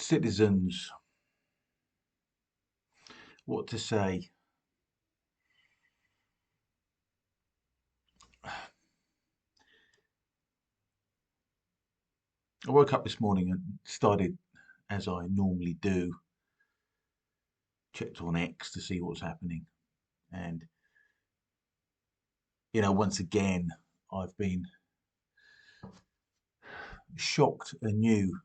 citizens, what to say. I woke up this morning and started, as I normally do, checked on X to see what's happening. And, once again, I've been shocked anew.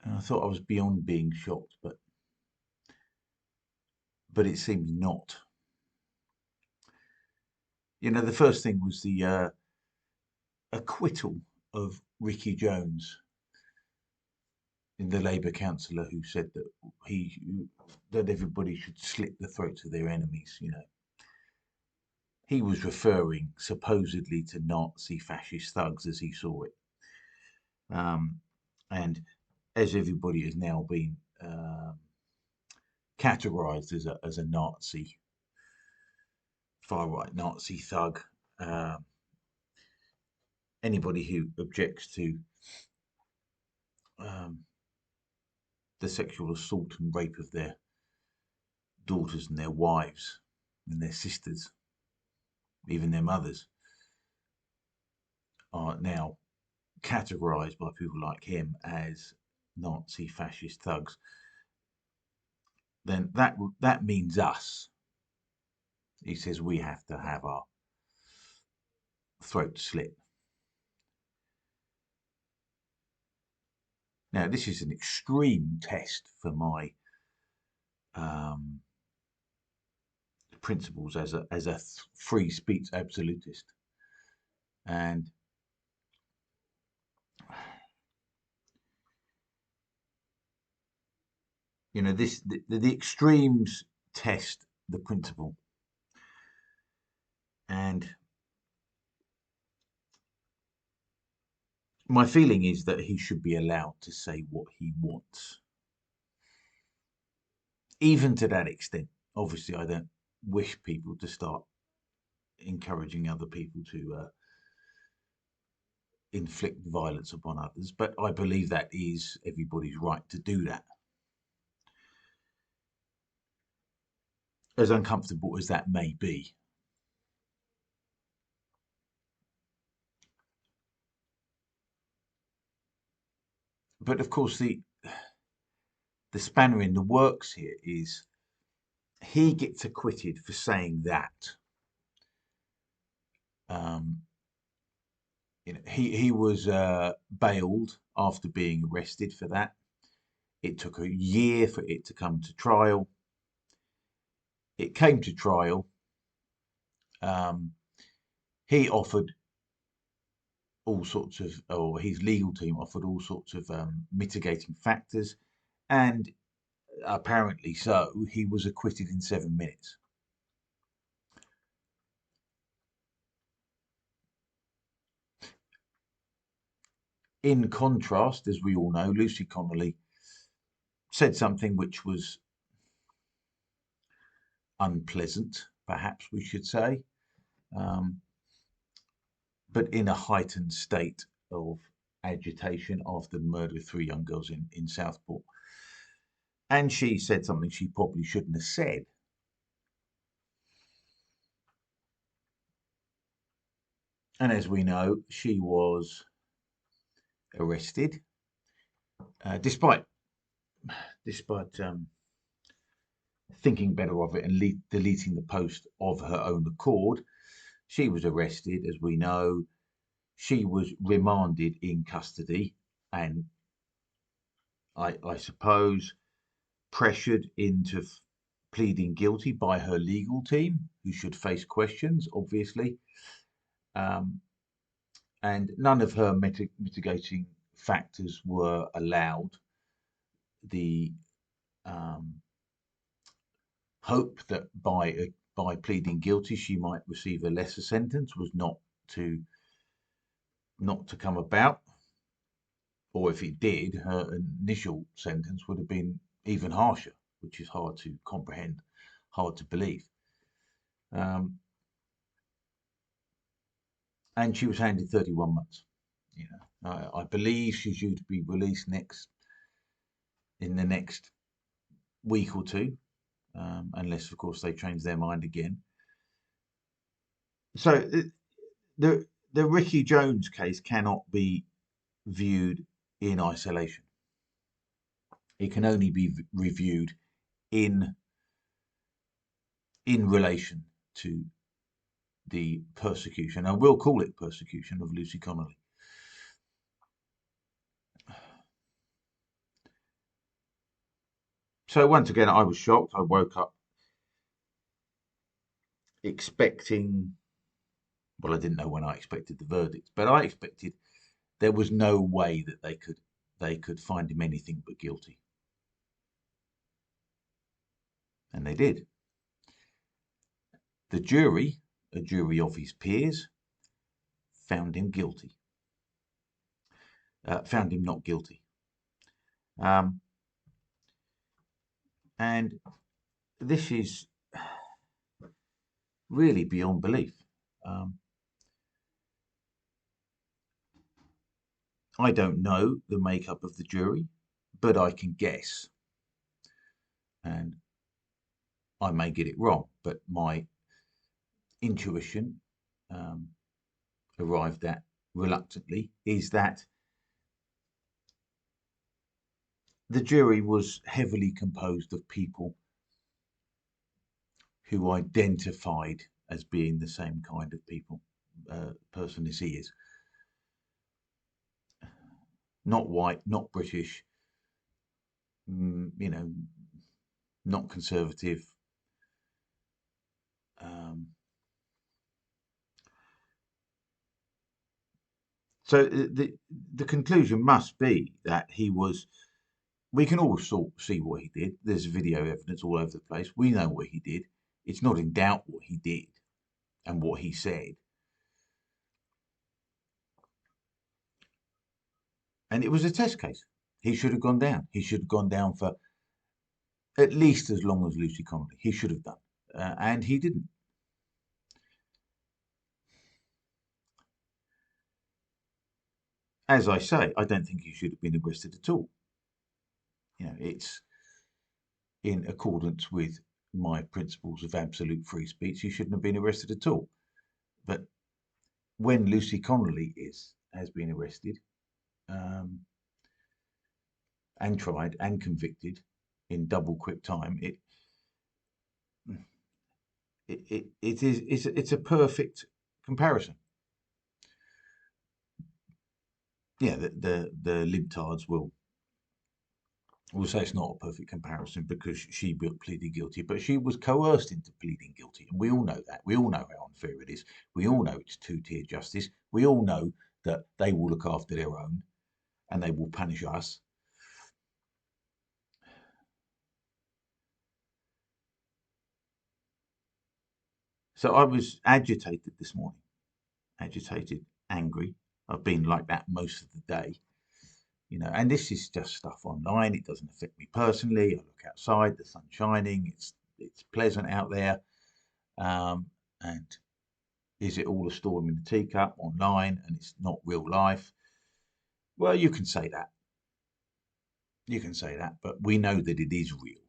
And I thought I was beyond being shocked, but it seems not. The first thing was the acquittal of Ricky Jones, the Labour councillor who said that everybody should slit the throats of their enemies. He was referring supposedly to Nazi fascist thugs as he saw it, and as everybody has now been categorised as a Nazi, far right Nazi thug. Anybody who objects to the sexual assault and rape of their daughters and their wives and their sisters, even their mothers, are now categorised by people like him as Nazi fascist thugs, then that means us. He says we have to have our throat slit. Now, this is an extreme test for my principles as a free speech absolutist, and the extremes test the principle, and my feeling is that he should be allowed to say what he wants, even to that extent. Obviously, I don't wish people to start encouraging other people to inflict violence upon others, but I believe that is everybody's right to do that. As uncomfortable as that may be. But of course, the spanner in the works here is he gets acquitted for saying that. He was bailed after being arrested for that. It took a year for it to come to trial. It came to trial. He offered all sorts of, or his legal team offered all sorts of mitigating factors, and apparently so, he was acquitted in 7 minutes. In contrast, as we all know, Lucy Connolly said something which was unpleasant, perhaps we should say, but in a heightened state of agitation after the murder of 3 young girls in Southport. And she said something she probably shouldn't have said. And as we know, she was arrested, despite thinking better of it and deleting the post of her own accord. She was arrested, as we know. She was remanded in custody and I suppose pressured into pleading guilty by her legal team, who should face questions, obviously. And none of her mitigating factors were allowed. The hope that by pleading guilty she might receive a lesser sentence was not to come about, or if it did, her initial sentence would have been even harsher, which is hard to comprehend, hard to believe. And she was handed 31 months. I believe she's due to be released next in the next week or two, unless, of course, they change their mind again. So the Ricky Jones case cannot be viewed in isolation. It can only be reviewed in relation to the persecution, I will call it persecution, of Lucy Connolly. So once again, I was shocked. I woke up expecting, well, I didn't know when I expected the verdict, but I expected there was no way that they could find him anything but guilty. And they did. The jury, a jury of his peers, found him guilty. Found him not guilty. And this is really beyond belief. I don't know the makeup of the jury, but I can guess. And I may get it wrong, but my intuition, arrived at reluctantly, is that the jury was heavily composed of people who identified as being the same kind of person as he is. Not white, not British, not conservative. So the conclusion must be that he was. We can all see what he did. There's video evidence all over the place. We know what he did. It's not in doubt what he did and what he said. And it was a test case. He should have gone down. He should have gone down for at least as long as Lucy Connolly. He should have done. And he didn't. As I say, I don't think he should have been arrested at all. It's in accordance with my principles of absolute free speech. He shouldn't have been arrested at all. But when Lucy Connolly has been arrested, and tried and convicted in double quick time, it's a perfect comparison. Yeah, the libtards will say it's not a perfect comparison because she pleaded guilty, but she was coerced into pleading guilty, and we all know that. We all know how unfair it is. We all know it's two-tier justice. We all know that they will look after their own, and they will punish us. So I was agitated this morning, angry. I've been like that most of the day, and this is just stuff online. It doesn't affect me personally. I look outside, the sun's shining, it's pleasant out there. And is it all a storm in a teacup online and it's not real life? Well, you can say that. You can say that, but we know that it is real.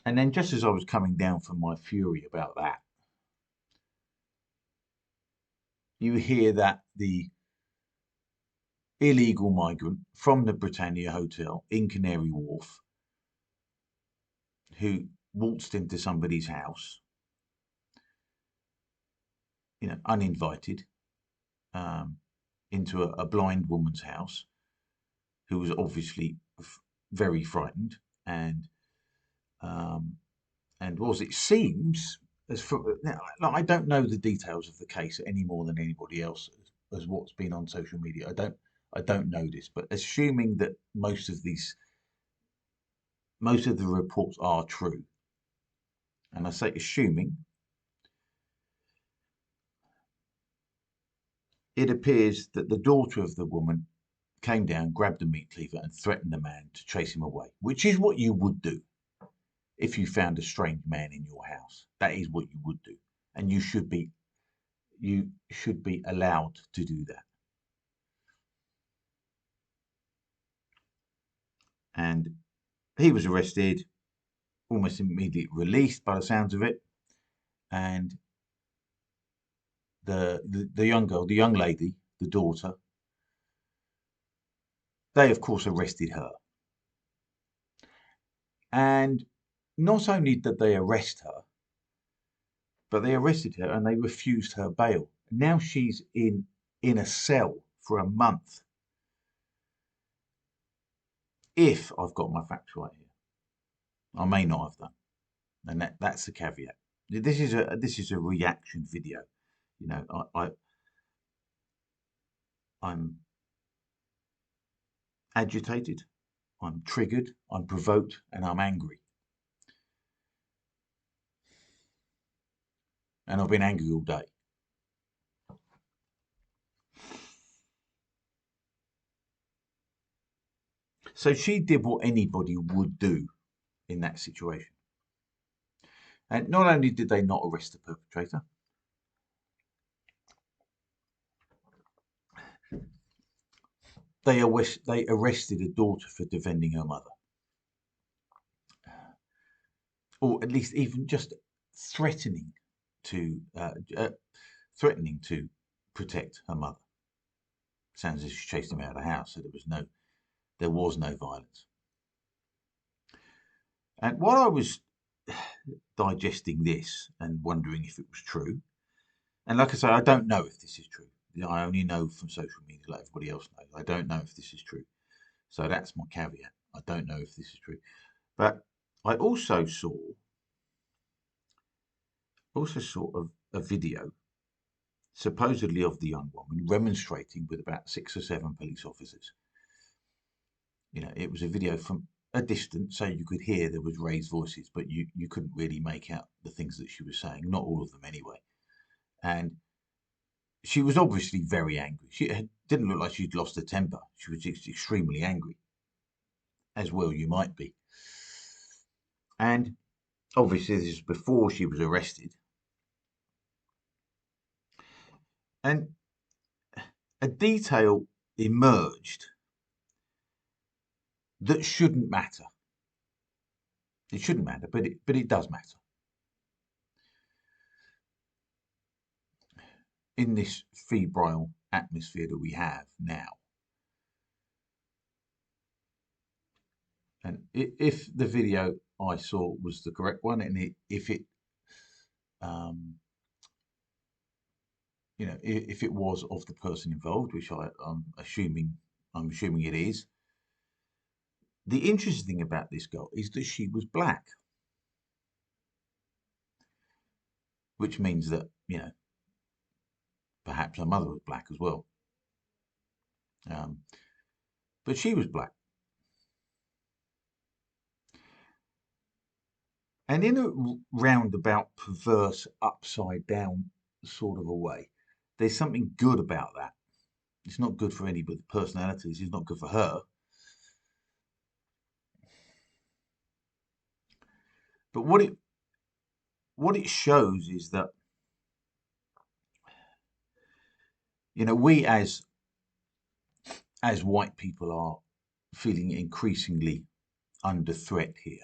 And then just as I was coming down from my fury about that, you hear that the illegal migrant from the Britannia Hotel in Canary Wharf, who waltzed into somebody's house, uninvited, into a blind woman's house, who was obviously very frightened, and was, it seems, now, I don't know the details of the case any more than anybody else, as what's been on social media. I don't know this, but assuming that most of the reports are true, and I say assuming, it appears that the daughter of the woman came down, grabbed a meat cleaver, and threatened the man to chase him away, which is what you would do. if you found a strange man in your house. That is what you would do, and you should be allowed to do that. And he was arrested, almost immediately released by the sounds of it, and the young girl, the young lady, the daughter, they of course arrested her. And not only did they arrest her, but they arrested her and they refused her bail. Now she's in a cell for a month. If I've got my facts right here, I may not have done, and that's the caveat. This is a reaction video. You know, I'm agitated, I'm triggered, I'm provoked, and I'm angry. And I've been angry all day. So she did what anybody would do in that situation. And not only did they not arrest the perpetrator, they arrested a daughter for defending her mother. Or at least even just threatening to threatening to protect her mother. Sounds as if she chased him out of the house, so there was no violence. And while I was digesting this and wondering if it was true, and like I say, I don't know if this is true. I only know from social media, like everybody else knows. I don't know if this is true. So that's my caveat. I don't know if this is true. But I also saw a video supposedly of the young woman remonstrating with about 6 or 7 police officers. You know, it was a video from a distance, so you could hear there was raised voices, but you couldn't really make out the things that she was saying, not all of them anyway. And she was obviously very angry. She didn't look like she'd lost her temper. She was extremely angry, as well you might be. And obviously this is before she was arrested. And a detail emerged that shouldn't matter. It shouldn't matter, but it does matter. In this febrile atmosphere that we have now. And if the video I saw was the correct one, and if it if it was of the person involved, which I'm assuming it is. The interesting thing about this girl is that she was black, which means that, you know, perhaps her mother was black as well. But she was black. And in a roundabout, perverse, upside down sort of a way, there's something good about that. It's not good for anybody's personalities. It's not good for her. But what it shows is that, you know, we as white people are feeling increasingly under threat here.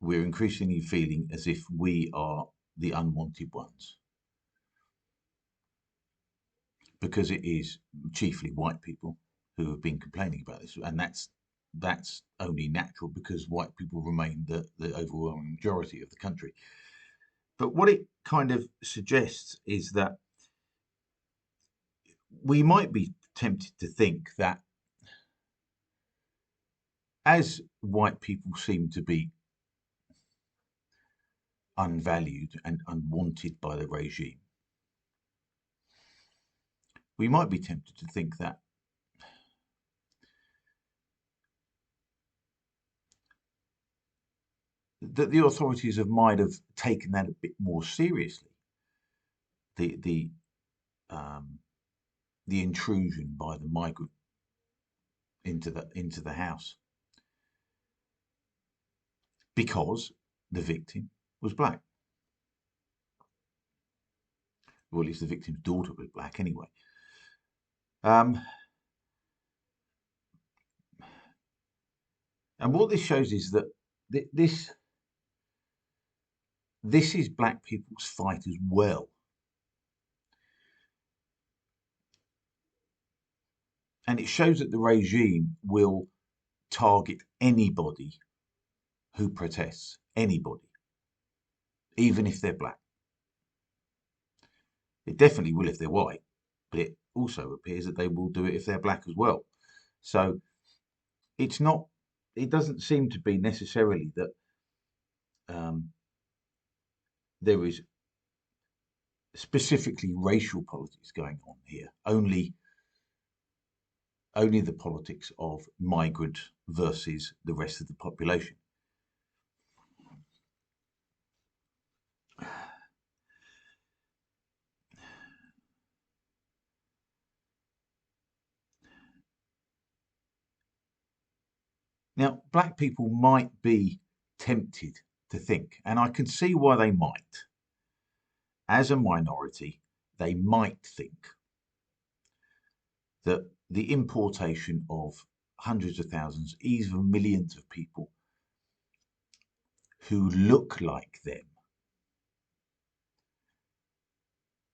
We're increasingly feeling as if we are the unwanted ones, because it is chiefly white people who have been complaining about this, and that's only natural because white people remain the overwhelming majority of the country. But what it kind of suggests is that we might be tempted to think that as white people seem to be unvalued and unwanted by the regime, we might be tempted to think that the authorities might have taken that a bit more seriously. The intrusion by the migrant into the house. because the victim was black. Or at least the victim's daughter was black anyway. And what this shows is that this is black people's fight as well. And it shows that the regime will target anybody who protests, anybody, even if they're black. It definitely will if they're white, but it also appears that they will do it if they're black as well. So it's not, it doesn't seem to be necessarily that there is specifically racial politics going on here, only the politics of migrant versus the rest of the population. Now, black people might be tempted to think, and I can see why they might, as a minority, they might think that the importation of hundreds of thousands, even millions of people who look like them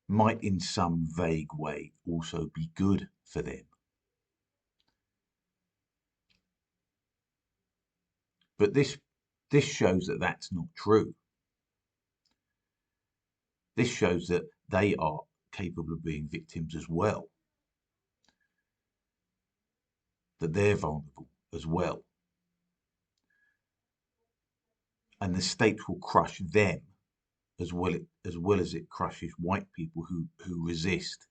might in some vague way also be good for them. But this shows that that's not true. This shows that they are capable of being victims as well, that they're vulnerable as well. And the state will crush them as well as it crushes white people who resist.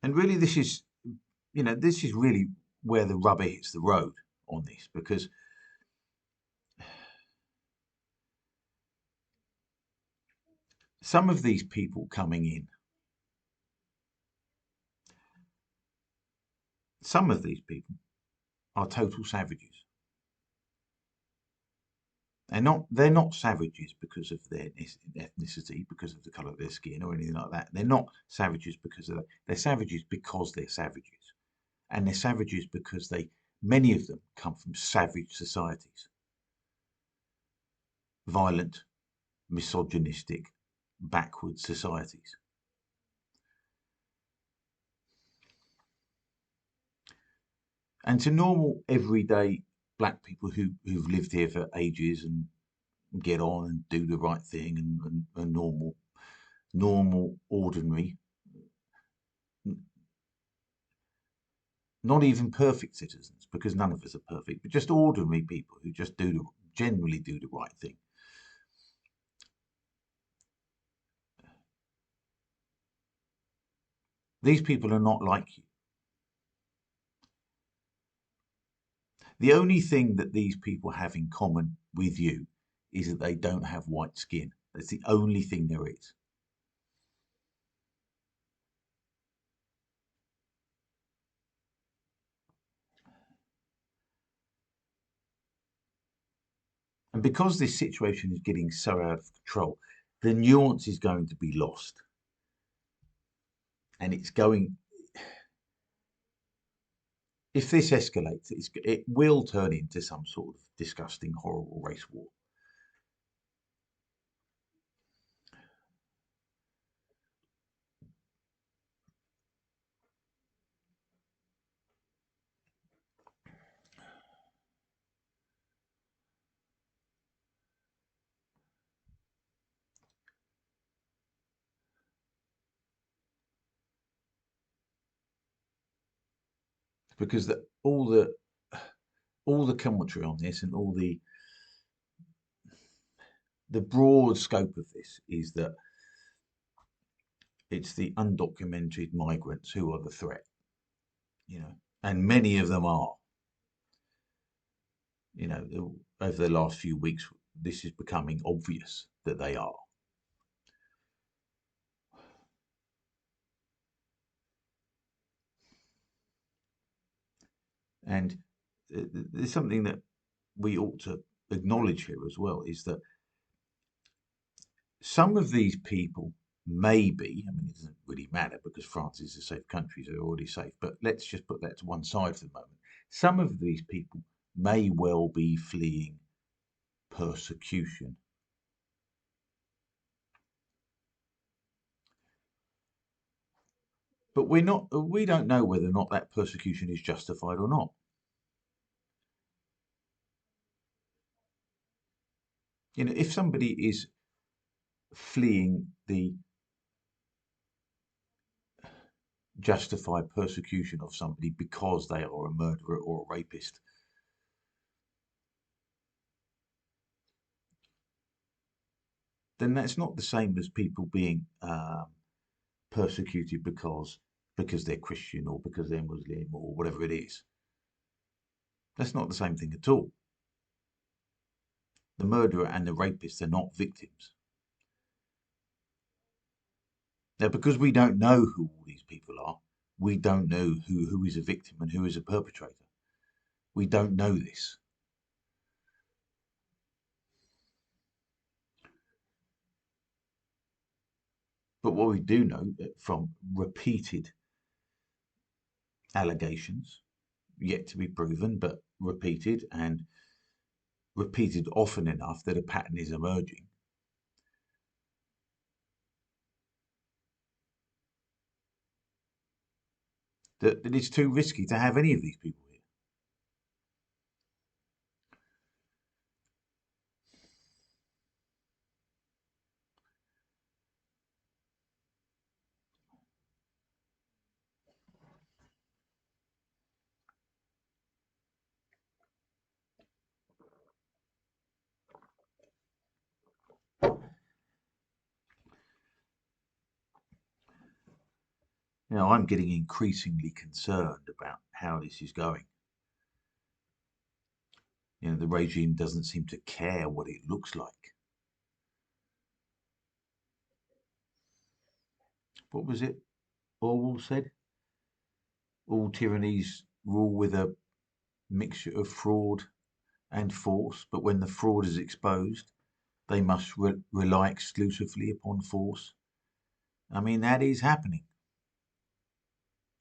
And really this is really where the rubber hits the road on this, because some of these people coming in, some of these people are total savages. They're not savages because of their ethnicity, because of the colour of their skin or anything like that. They're not savages because of that. They're savages because they're savages. And they're savages because many of them come from savage societies. Violent, misogynistic, backward societies. And to normal, everyday black people who've lived here for ages and get on and do the right thing and normal, ordinary, not even perfect citizens, because none of us are perfect, but just ordinary people who just generally do the right thing. These people are not like you. The only thing that these people have in common with you is that they don't have white skin. That's the only thing there is. And because this situation is getting so out of control, the nuance is going to be lost. And if this escalates, it will turn into some sort of disgusting, horrible race war. Because all the commentary on this and all the broad scope of this is that it's the undocumented migrants who are the threat, and many of them are. Over the last few weeks, this is becoming obvious that they are. And there's something that we ought to acknowledge here as well, is that some of these people may be, I mean, it doesn't really matter because France is a safe country, so they're already safe, but let's just put that to one side for the moment. Some of these people may well be fleeing persecution. But we don't know whether or not that persecution is justified or not. If somebody is fleeing the justified persecution of somebody because they are a murderer or a rapist, then that's not the same as people being persecuted because they're Christian or because they're Muslim or whatever it is. That's not the same thing at all. The murderer and the rapist are not victims. Now, because we don't know who all these people are, we don't know who is a victim and who is a perpetrator. We don't know this. But what we do know from repeated allegations, yet to be proven, but repeated and repeated often enough that a pattern is emerging, that it's too risky to have any of these people here. I'm getting increasingly concerned about how this is going. The regime doesn't seem to care what it looks like. What was it Orwell said? All tyrannies rule with a mixture of fraud and force, but when the fraud is exposed, they must rely exclusively upon force. I mean, that is happening.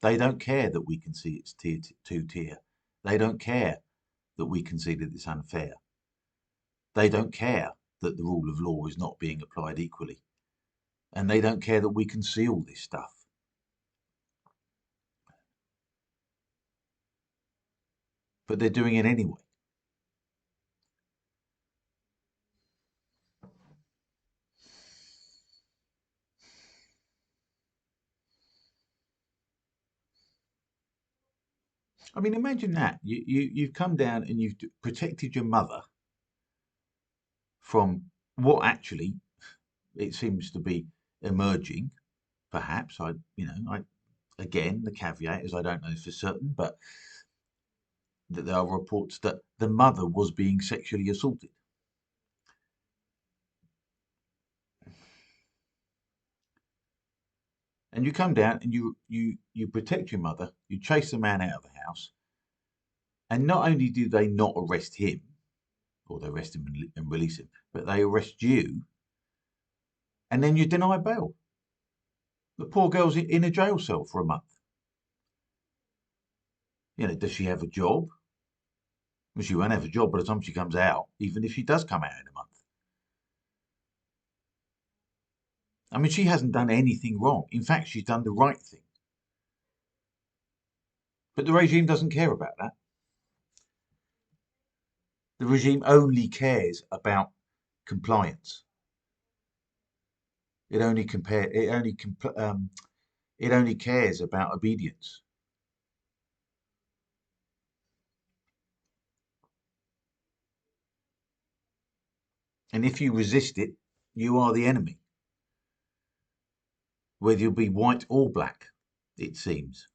They don't care that we can see it's two-tier. They don't care that we can see that it's unfair. They don't care that the rule of law is not being applied equally. And they don't care that we can see all this stuff. But they're doing it anyway. I mean, imagine that. You've come down and you've protected your mother from what actually it seems to be emerging. Perhaps again, the caveat is I don't know for certain, but that there are reports that the mother was being sexually assaulted. And you come down and you protect your mother, you chase the man out of the house, and not only do they not arrest him, or they arrest him and release him, but they arrest you, and then you deny bail. The poor girl's in a jail cell for a month. Does she have a job? Well, she won't have a job by the time she comes out, even if she does come out in a month. I mean, she hasn't done anything wrong. In fact, she's done the right thing. But the regime doesn't care about that. The regime only cares about compliance. It only cares about obedience. And if you resist it, you are the enemy. Whether you'll be white or black, it seems.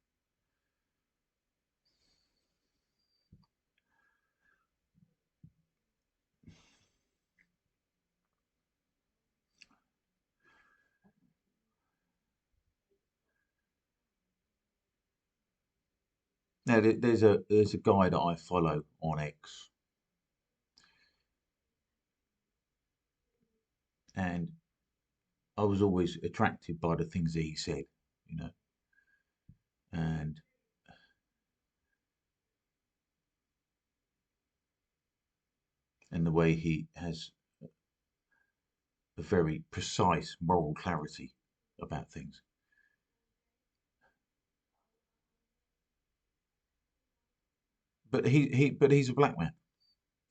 Now there's a guy that I follow on X, and I was always attracted by the things that he said, you know, and the way he has a very precise moral clarity about things. But he's a black man,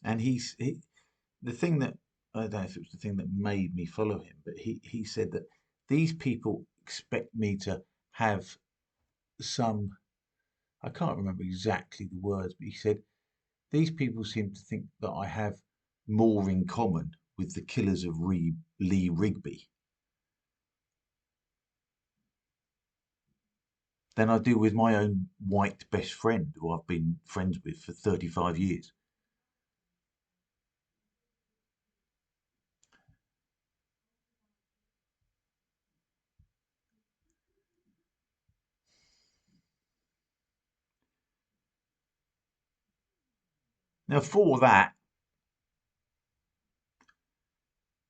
and the thing that I don't know if it was the thing that made me follow him, but he said that these people expect me to have some. I can't remember exactly the words, but he said these people seem to think that I have more in common with the killers of Lee Rigby than I do with my own white best friend who I've been friends with for 35 years. Now, for that,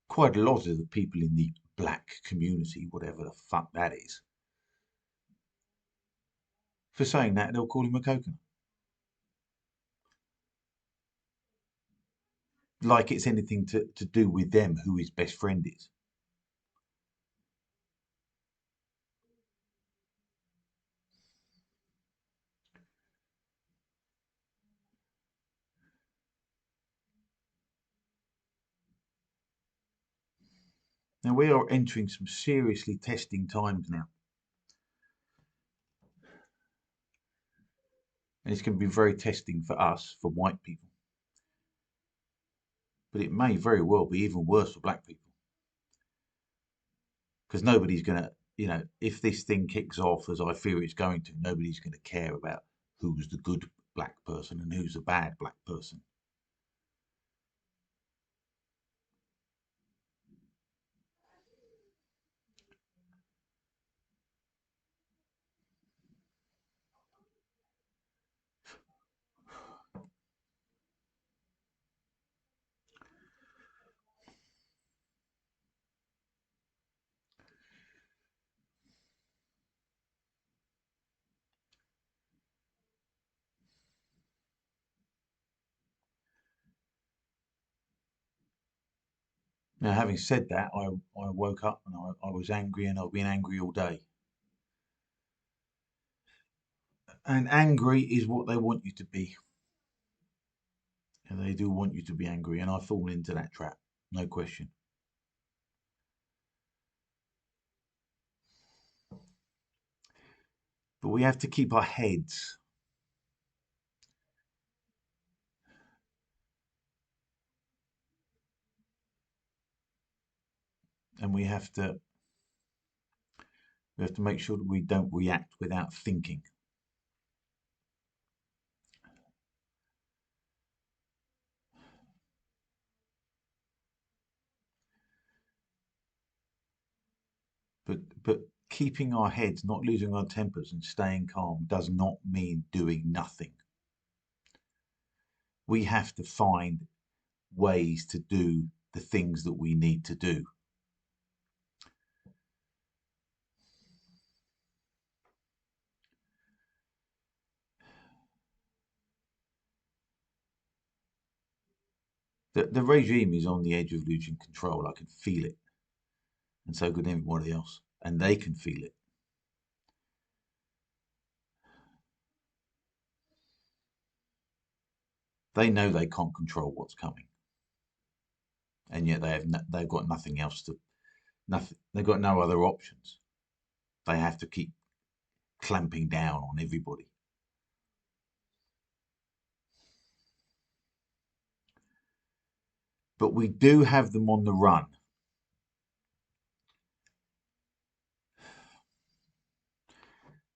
quite a lot of the people in the black community, whatever the fuck that is, for saying that, they'll call him a coconut. Like it's anything to do with them who his best friend is. Now, we are entering some seriously testing times now. And it's going to be very testing for us, for white people. But it may very well be even worse for black people. Because nobody's going to, if this thing kicks off as I fear it's going to, nobody's going to care about who's the good black person and who's the bad black person. Now, having said that, I woke up and I was angry, and I've been angry all day. And angry is what they want you to be. And they do want you to be angry, and I've fallen into that trap, no question. But we have to keep our heads. And we have to make sure that we don't react without thinking. But keeping our heads, not losing our tempers, and staying calm does not mean doing nothing. We have to find ways to do the things that we need to do. The regime is on the edge of losing control. I can feel it. And so can everybody else. And they can feel it. They know they can't control what's coming. And yet they've got nothing else nothing. They've got no other options. They have to keep clamping down on everybody. But we do have them on the run.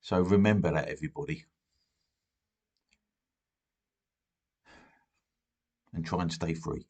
So remember that, everybody. And try and stay free.